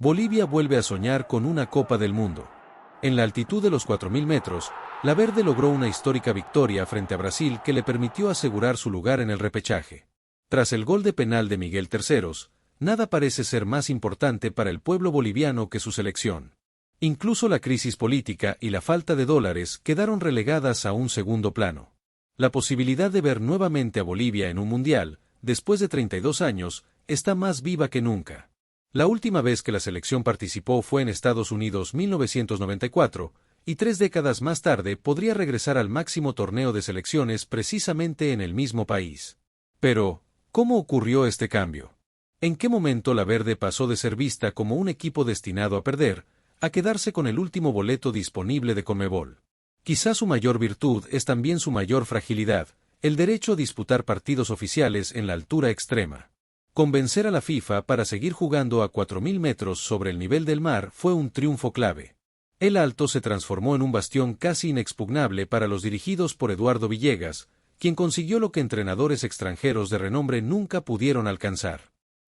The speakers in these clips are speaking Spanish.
Bolivia vuelve a soñar con una Copa del Mundo. En la altitud de los 4.000 metros, la verde logró una histórica victoria frente a Brasil que le permitió asegurar su lugar en el repechaje. Tras el gol de penal de Miguel Terceros, nada parece ser más importante para el pueblo boliviano que su selección. Incluso la crisis política y la falta de dólares quedaron relegadas a un segundo plano. La posibilidad de ver nuevamente a Bolivia en un mundial, después de 32 años, está más viva que nunca. La última vez que la selección participó fue en Estados Unidos 1994, y 3 décadas más tarde podría regresar al máximo torneo de selecciones precisamente en el mismo país. Pero, ¿cómo ocurrió este cambio? ¿En qué momento la verde pasó de ser vista como un equipo destinado a perder, a quedarse con el último boleto disponible de Conmebol? Quizá su mayor virtud es también su mayor fragilidad, el derecho a disputar partidos oficiales en la altura extrema. Convencer a la FIFA para seguir jugando a 4.000 metros sobre el nivel del mar fue un triunfo clave. El Alto se transformó en un bastión casi inexpugnable para los dirigidos por Eduardo Villegas, quien consiguió lo que entrenadores extranjeros de renombre nunca pudieron alcanzar.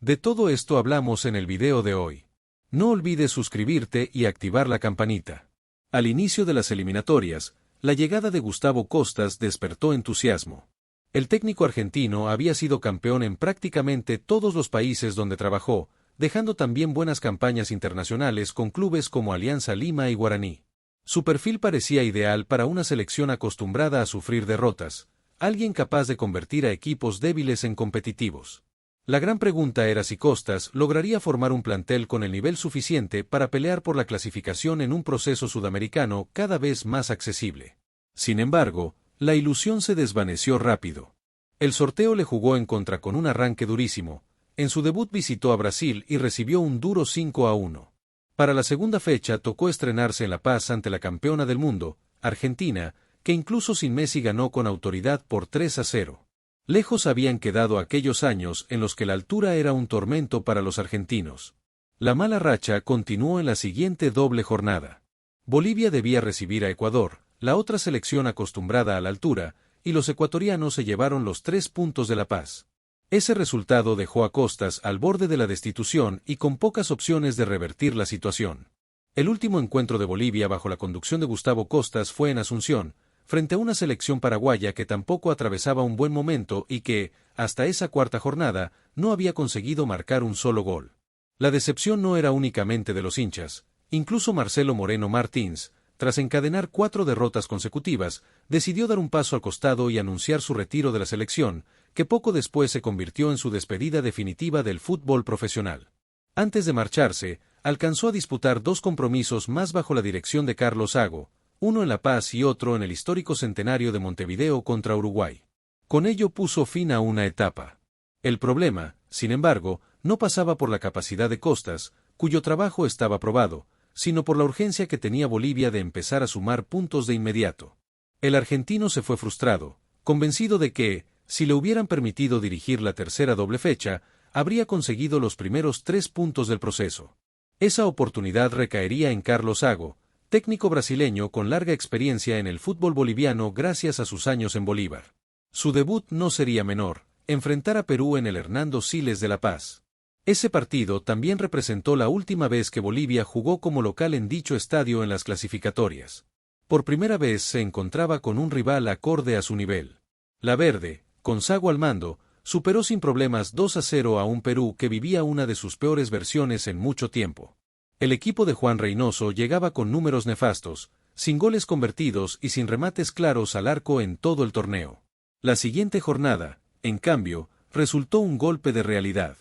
De todo esto hablamos en el video de hoy. No olvides suscribirte y activar la campanita. Al inicio de las eliminatorias, la llegada de Gustavo Costas despertó entusiasmo. El técnico argentino había sido campeón en prácticamente todos los países donde trabajó, dejando también buenas campañas internacionales con clubes como Alianza Lima y Guaraní. Su perfil parecía ideal para una selección acostumbrada a sufrir derrotas, alguien capaz de convertir a equipos débiles en competitivos. La gran pregunta era si Costas lograría formar un plantel con el nivel suficiente para pelear por la clasificación en un proceso sudamericano cada vez más accesible. Sin embargo, la ilusión se desvaneció rápido. El sorteo le jugó en contra con un arranque durísimo. En su debut visitó a Brasil y recibió un duro 5-1. Para la segunda fecha tocó estrenarse en La Paz ante la campeona del mundo, Argentina, que incluso sin Messi ganó con autoridad por 3-0. Lejos habían quedado aquellos años en los que la altura era un tormento para los argentinos. La mala racha continuó en la siguiente doble jornada. Bolivia debía recibir a Ecuador, la otra selección acostumbrada a la altura, y los ecuatorianos se llevaron los 3 puntos de La Paz. Ese resultado dejó a Costas al borde de la destitución y con pocas opciones de revertir la situación. El último encuentro de Bolivia bajo la conducción de Gustavo Costas fue en Asunción, frente a una selección paraguaya que tampoco atravesaba un buen momento y que, hasta esa cuarta jornada, no había conseguido marcar un solo gol. La decepción no era únicamente de los hinchas, incluso Marcelo Moreno Martins, tras encadenar 4 derrotas consecutivas, decidió dar un paso al costado y anunciar su retiro de la selección, que poco después se convirtió en su despedida definitiva del fútbol profesional. Antes de marcharse, alcanzó a disputar 2 compromisos más bajo la dirección de Carlos Sago, uno en La Paz y otro en el histórico centenario de Montevideo contra Uruguay. Con ello puso fin a una etapa. El problema, sin embargo, no pasaba por la capacidad de Costas, cuyo trabajo estaba probado, sino por la urgencia que tenía Bolivia de empezar a sumar puntos de inmediato. El argentino se fue frustrado, convencido de que, si le hubieran permitido dirigir la tercera doble fecha, habría conseguido los primeros 3 puntos del proceso. Esa oportunidad recaería en Carlos Sago, técnico brasileño con larga experiencia en el fútbol boliviano gracias a sus años en Bolívar. Su debut no sería menor, enfrentar a Perú en el Hernando Siles de La Paz. Ese partido también representó la última vez que Bolivia jugó como local en dicho estadio en las clasificatorias. Por primera vez se encontraba con un rival acorde a su nivel. La verde, con Sago al mando, superó sin problemas 2-0 a un Perú que vivía una de sus peores versiones en mucho tiempo. El equipo de Juan Reynoso llegaba con números nefastos, sin goles convertidos y sin remates claros al arco en todo el torneo. La siguiente jornada, en cambio, resultó un golpe de realidad.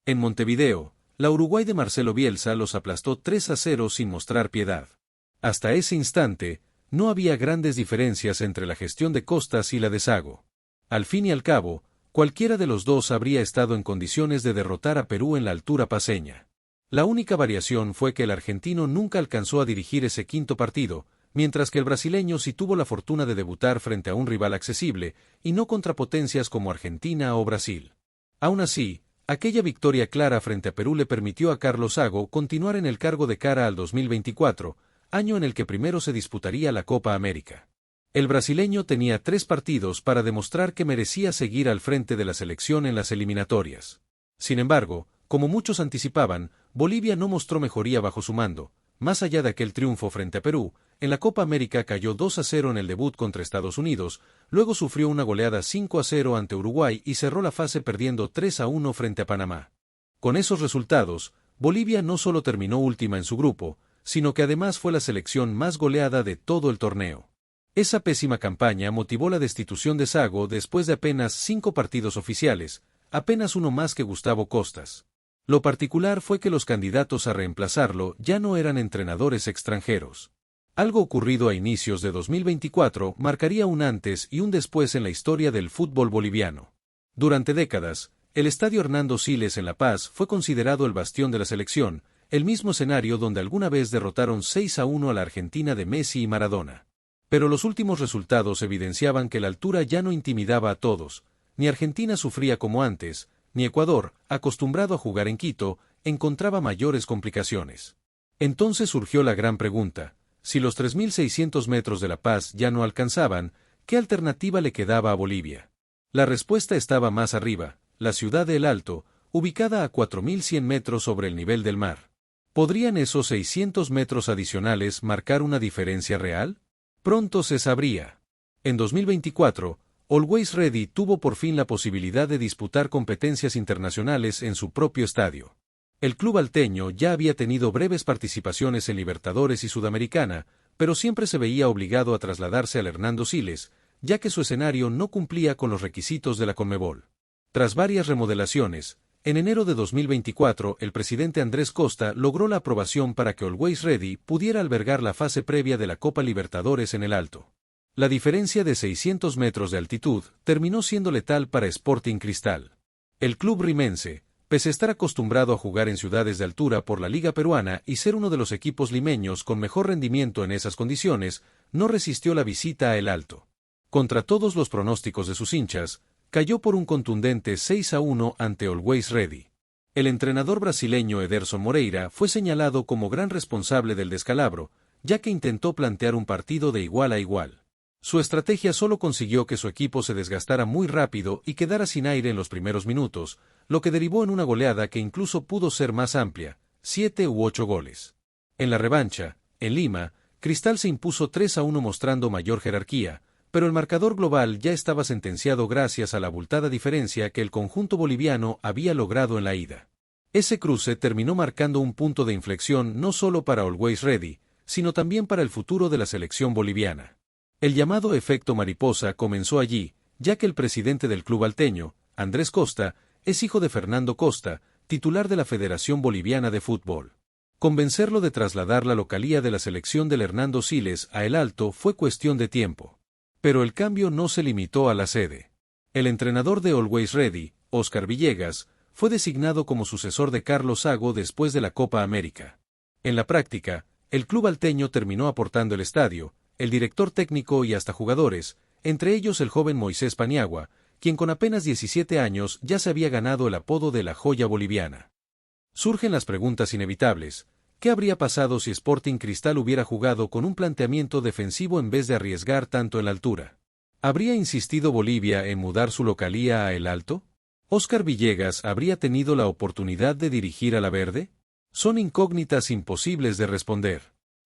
En Montevideo, la Uruguay de Marcelo Bielsa los aplastó 3-0 sin mostrar piedad. Hasta ese instante, no había grandes diferencias entre la gestión de Costas y la de Sago. Al fin y al cabo, cualquiera de los dos habría estado en condiciones de derrotar a Perú en la altura paceña. La única variación fue que el argentino nunca alcanzó a dirigir ese quinto partido, mientras que el brasileño sí tuvo la fortuna de debutar frente a un rival accesible, y no contra potencias como Argentina o Brasil. Aún así, aquella victoria clara frente a Perú le permitió a Carlos Sago continuar en el cargo de cara al 2024, año en el que primero se disputaría la Copa América. El brasileño tenía 3 partidos para demostrar que merecía seguir al frente de la selección en las eliminatorias. Sin embargo, como muchos anticipaban, Bolivia no mostró mejoría bajo su mando. Más allá de aquel triunfo frente a Perú, en la Copa América cayó 2-0 en el debut contra Estados Unidos, luego sufrió una goleada 5-0 ante Uruguay y cerró la fase perdiendo 3-1 frente a Panamá. Con esos resultados, Bolivia no solo terminó última en su grupo, sino que además fue la selección más goleada de todo el torneo. Esa pésima campaña motivó la destitución de Zago después de apenas 5 partidos oficiales, apenas uno más que Gustavo Costas. Lo particular fue que los candidatos a reemplazarlo ya no eran entrenadores extranjeros. Algo ocurrido a inicios de 2024 marcaría un antes y un después en la historia del fútbol boliviano. Durante décadas, el Estadio Hernando Siles en La Paz fue considerado el bastión de la selección, el mismo escenario donde alguna vez derrotaron 6-1 a la Argentina de Messi y Maradona. Pero los últimos resultados evidenciaban que la altura ya no intimidaba a todos, ni Argentina sufría como antes, ni Ecuador, acostumbrado a jugar en Quito, encontraba mayores complicaciones. Entonces surgió la gran pregunta: si los 3.600 metros de La Paz ya no alcanzaban, ¿qué alternativa le quedaba a Bolivia? La respuesta estaba más arriba, la ciudad de El Alto, ubicada a 4.100 metros sobre el nivel del mar. ¿Podrían esos 600 metros adicionales marcar una diferencia real? Pronto se sabría. En 2024, Always Ready tuvo por fin la posibilidad de disputar competencias internacionales en su propio estadio. El club alteño ya había tenido breves participaciones en Libertadores y Sudamericana, pero siempre se veía obligado a trasladarse al Hernando Siles, ya que su escenario no cumplía con los requisitos de la Conmebol. Tras varias remodelaciones, en enero de 2024 el presidente Andrés Costa logró la aprobación para que Always Ready pudiera albergar la fase previa de la Copa Libertadores en El Alto. La diferencia de 600 metros de altitud terminó siendo letal para Sporting Cristal. El club rimense, pese a estar acostumbrado a jugar en ciudades de altura por la Liga Peruana y ser uno de los equipos limeños con mejor rendimiento en esas condiciones, no resistió la visita a El Alto. Contra todos los pronósticos de sus hinchas, cayó por un contundente 6-1 ante Always Ready. El entrenador brasileño Ederson Moreira fue señalado como gran responsable del descalabro, ya que intentó plantear un partido de igual a igual. Su estrategia solo consiguió que su equipo se desgastara muy rápido y quedara sin aire en los primeros minutos, lo que derivó en una goleada que incluso pudo ser más amplia, 7 u 8 goles. En la revancha, en Lima, Cristal se impuso 3-1 mostrando mayor jerarquía, pero el marcador global ya estaba sentenciado gracias a la abultada diferencia que el conjunto boliviano había logrado en la ida. Ese cruce terminó marcando un punto de inflexión no solo para Always Ready, sino también para el futuro de la selección boliviana. El llamado efecto mariposa comenzó allí, ya que el presidente del club alteño, Andrés Costa, es hijo de Fernando Costa, titular de la Federación Boliviana de Fútbol. Convencerlo de trasladar la localía de la selección del Hernando Siles a El Alto fue cuestión de tiempo. Pero el cambio no se limitó a la sede. El entrenador de Always Ready, Óscar Villegas, fue designado como sucesor de Carlos Zago después de la Copa América. En la práctica, el club alteño terminó aportando el estadio, el director técnico y hasta jugadores, entre ellos el joven Moisés Paniagua, quien con apenas 17 años ya se había ganado el apodo de la joya boliviana. Surgen las preguntas inevitables: ¿qué habría pasado si Sporting Cristal hubiera jugado con un planteamiento defensivo en vez de arriesgar tanto en la altura? ¿Habría insistido Bolivia en mudar su localía a El Alto? ¿Óscar Villegas habría tenido la oportunidad de dirigir a la Verde? Son incógnitas imposibles de responder.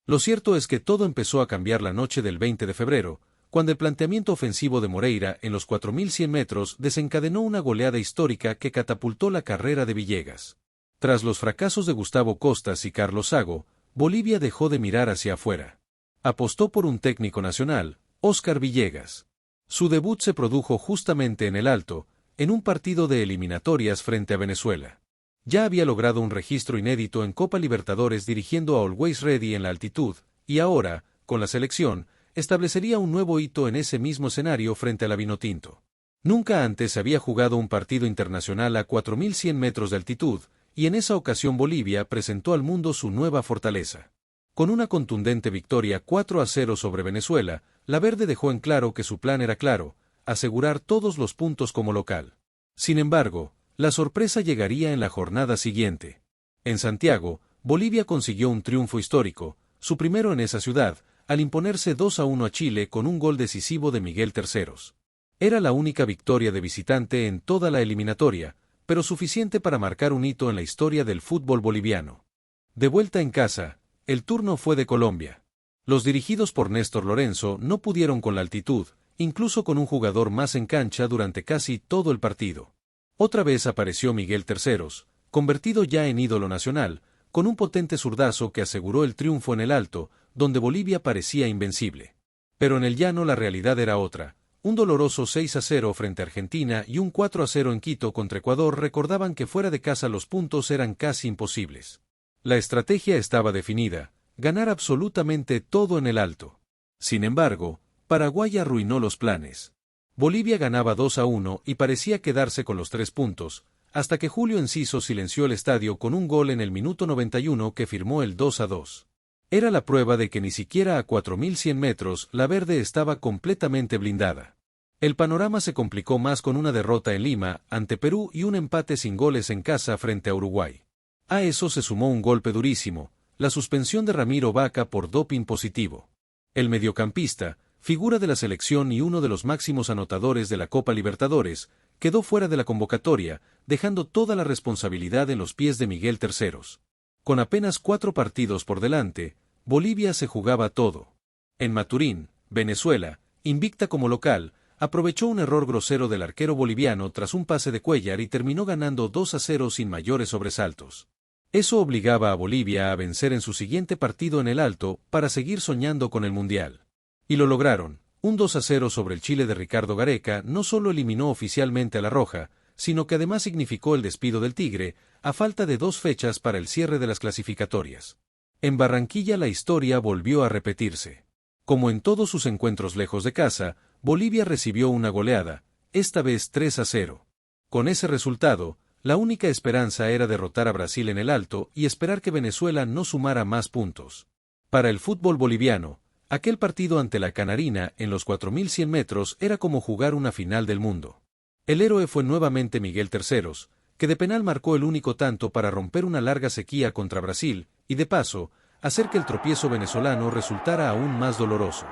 Lo cierto es que todo empezó a cambiar la noche del 20 de febrero, cuando el planteamiento ofensivo de Moreira en los 4.100 metros desencadenó una goleada histórica que catapultó la carrera de Villegas. Tras los fracasos de Gustavo Costas y Carlos Zago, Bolivia dejó de mirar hacia afuera. Apostó por un técnico nacional, Óscar Villegas. Su debut se produjo justamente en El Alto, en un partido de eliminatorias frente a Venezuela. Ya había logrado un registro inédito en Copa Libertadores dirigiendo a Always Ready en la altitud, y ahora, con la selección, establecería un nuevo hito en ese mismo escenario frente a la Vinotinto. Nunca antes había jugado un partido internacional a 4.100 metros de altitud, y en esa ocasión Bolivia presentó al mundo su nueva fortaleza. Con una contundente victoria 4-0 sobre Venezuela, la Verde dejó en claro que su plan era claro: asegurar todos los puntos como local. Sin embargo, la sorpresa llegaría en la jornada siguiente. En Santiago, Bolivia consiguió un triunfo histórico, su primero en esa ciudad, al imponerse 2-1 a Chile con un gol decisivo de Miguel Terceros. Era la única victoria de visitante en toda la eliminatoria, pero suficiente para marcar un hito en la historia del fútbol boliviano. De vuelta en casa, el turno fue de Colombia. Los dirigidos por Néstor Lorenzo no pudieron con la altitud, incluso con un jugador más en cancha durante casi todo el partido. Otra vez apareció Miguel Terceros, convertido ya en ídolo nacional, con un potente zurdazo que aseguró el triunfo en el Alto, donde Bolivia parecía invencible. Pero en el llano la realidad era otra. Un doloroso 6-0 frente a Argentina y un 4-0 en Quito contra Ecuador recordaban que fuera de casa los puntos eran casi imposibles. La estrategia estaba definida, ganar absolutamente todo en el Alto. Sin embargo, Paraguay arruinó los planes. Bolivia ganaba 2-1 y parecía quedarse con los 3 puntos, hasta que Julio Enciso silenció el estadio con un gol en el minuto 91 que firmó el 2-2. Era la prueba de que ni siquiera a 4100 metros la verde estaba completamente blindada. El panorama se complicó más con una derrota en Lima, ante Perú y un empate sin goles en casa frente a Uruguay. A eso se sumó un golpe durísimo, la suspensión de Ramiro Vaca por doping positivo. El mediocampista, figura de la selección y uno de los máximos anotadores de la Copa Libertadores, quedó fuera de la convocatoria, dejando toda la responsabilidad en los pies de Miguel Terceros. Con apenas 4 partidos por delante, Bolivia se jugaba todo. En Maturín, Venezuela, invicta como local, aprovechó un error grosero del arquero boliviano tras un pase de Cuéllar y terminó ganando 2-0 sin mayores sobresaltos. Eso obligaba a Bolivia a vencer en su siguiente partido en el Alto para seguir soñando con el Mundial. Y lo lograron. Un 2-0 sobre el Chile de Ricardo Gareca no solo eliminó oficialmente a La Roja, sino que además significó el despido del Tigre, a falta de 2 fechas para el cierre de las clasificatorias. En Barranquilla la historia volvió a repetirse. Como en todos sus encuentros lejos de casa, Bolivia recibió una goleada, esta vez 3-0. Con ese resultado, la única esperanza era derrotar a Brasil en el Alto y esperar que Venezuela no sumara más puntos. Para el fútbol boliviano, aquel partido ante la Canarina en los 4100 metros era como jugar una final del mundo. El héroe fue nuevamente Miguel Terceros, que de penal marcó el único tanto para romper una larga sequía contra Brasil, y de paso, hacer que el tropiezo venezolano resultara aún más doloroso.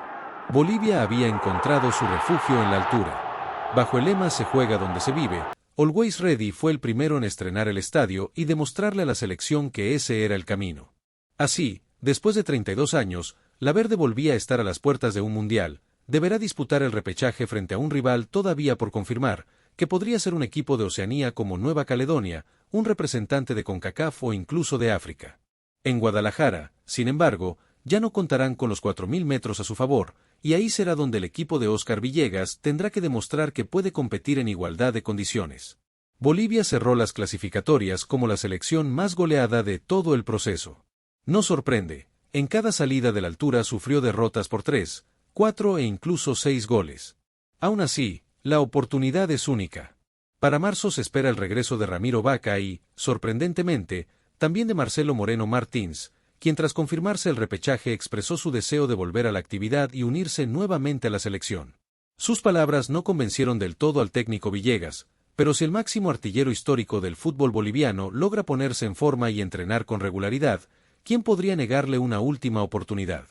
Bolivia había encontrado su refugio en la altura. Bajo el lema "Se juega donde se vive", Always Ready fue el primero en estrenar el estadio y demostrarle a la selección que ese era el camino. Así, después de 32 años, la verde volvía a estar a las puertas de un mundial, deberá disputar el repechaje frente a un rival todavía por confirmar, que podría ser un equipo de Oceanía como Nueva Caledonia, un representante de CONCACAF o incluso de África. En Guadalajara, sin embargo, ya no contarán con los 4000 metros a su favor, y ahí será donde el equipo de Óscar Villegas tendrá que demostrar que puede competir en igualdad de condiciones. Bolivia cerró las clasificatorias como la selección más goleada de todo el proceso. No sorprende, en cada salida de la altura sufrió derrotas por 3, 4 e incluso 6 goles. Aún así, la oportunidad es única. Para marzo se espera el regreso de Ramiro Vaca y, sorprendentemente, también de Marcelo Moreno Martins, quien tras confirmarse el repechaje expresó su deseo de volver a la actividad y unirse nuevamente a la selección. Sus palabras no convencieron del todo al técnico Villegas, pero si el máximo artillero histórico del fútbol boliviano logra ponerse en forma y entrenar con regularidad, ¿quién podría negarle una última oportunidad?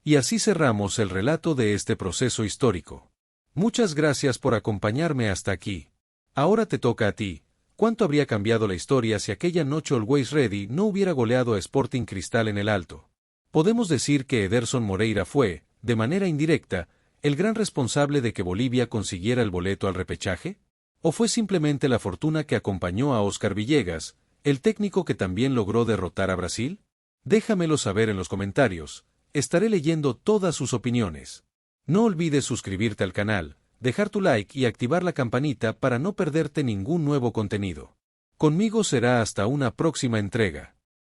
Y así cerramos el relato de este proceso histórico. Muchas gracias por acompañarme hasta aquí. Ahora te toca a ti. ¿Cuánto habría cambiado la historia si aquella noche Always Ready no hubiera goleado a Sporting Cristal en el Alto? Podemos decir que Ederson Moreira fue, de manera indirecta, el gran responsable de que Bolivia consiguiera el boleto al repechaje? ¿O fue simplemente la fortuna que acompañó a Óscar Villegas, el técnico que también logró derrotar a Brasil? Déjamelo saber en los comentarios, estaré leyendo todas sus opiniones. No olvides suscribirte al canal, dejar tu like y activar la campanita para no perderte ningún nuevo contenido. Conmigo será hasta una próxima entrega.